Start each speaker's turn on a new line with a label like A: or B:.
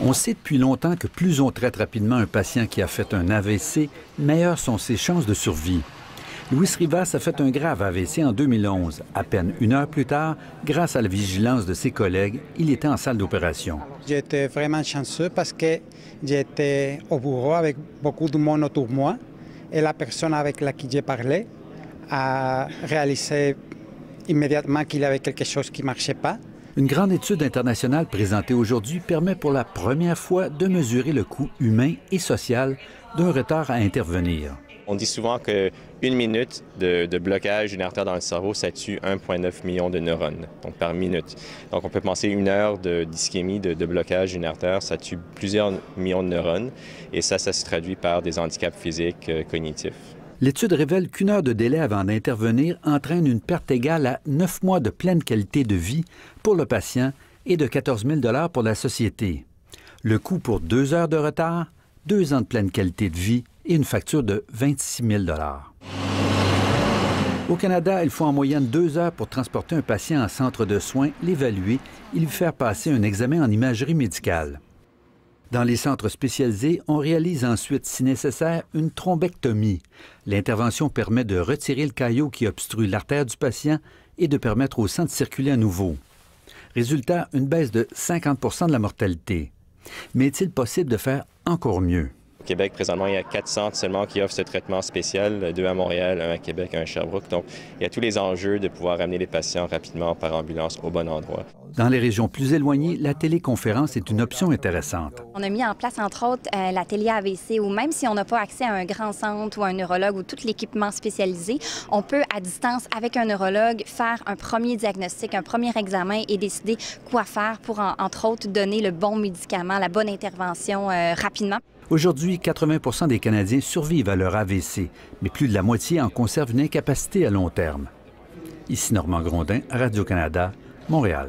A: On sait depuis longtemps que plus on traite rapidement un patient qui a fait un AVC, meilleures sont ses chances de survie. Luis Rivas a fait un grave AVC en 2011. À peine une heure plus tard, grâce à la vigilance de ses collègues, il était en salle d'opération.
B: J'étais vraiment chanceux parce que j'étais au bureau avec beaucoup de monde autour de moi et la personne avec laquelle j'ai parlé a réalisé immédiatement qu'il y avait quelque chose qui ne marchait pas.
A: Une grande étude internationale présentée aujourd'hui permet pour la première fois de mesurer le coût humain et social d'un retard à intervenir.
C: On dit souvent qu'une minute de blocage d'une artère dans le cerveau, ça tue 1,9 million de neurones, donc par minute. Donc on peut penser une heure d'ischémie, de blocage d'une artère, ça tue plusieurs millions de neurones, et ça se traduit par des handicaps physiques, cognitifs.
A: L'étude révèle qu'une heure de délai avant d'intervenir entraîne une perte égale à 9 mois de pleine qualité de vie pour le patient et de 14 000 $ pour la société. Le coût pour 2 heures de retard, 2 ans de pleine qualité de vie et une facture de 26 000 $. Au Canada, il faut en moyenne 2 heures pour transporter un patient en centre de soins, l'évaluer et lui faire passer un examen en imagerie médicale. Dans les centres spécialisés, on réalise ensuite, si nécessaire, une thrombectomie. L'intervention permet de retirer le caillot qui obstrue l'artère du patient et de permettre au sang de circuler à nouveau. Résultat, une baisse de 50 % de la mortalité. Mais est-il possible de faire encore mieux?
C: Au Québec, présentement, il y a 4 centres seulement qui offrent ce traitement spécial, 2 à Montréal, 1 à Québec, 1 à Sherbrooke. Donc, il y a tous les enjeux de pouvoir amener les patients rapidement par ambulance au bon endroit.
A: Dans les régions plus éloignées, la téléconférence est une option intéressante.
D: On a mis en place, entre autres, la télé-AVC, où même si on n'a pas accès à un grand centre ou à un neurologue ou tout l'équipement spécialisé, on peut, à distance, avec un neurologue, faire un premier diagnostic, un premier examen et décider quoi faire pour, entre autres, donner le bon médicament, la bonne intervention rapidement.
A: Aujourd'hui, 80 % des Canadiens survivent à leur AVC, mais plus de la moitié en conservent une incapacité à long terme. Ici Normand Grondin, Radio-Canada, Montréal.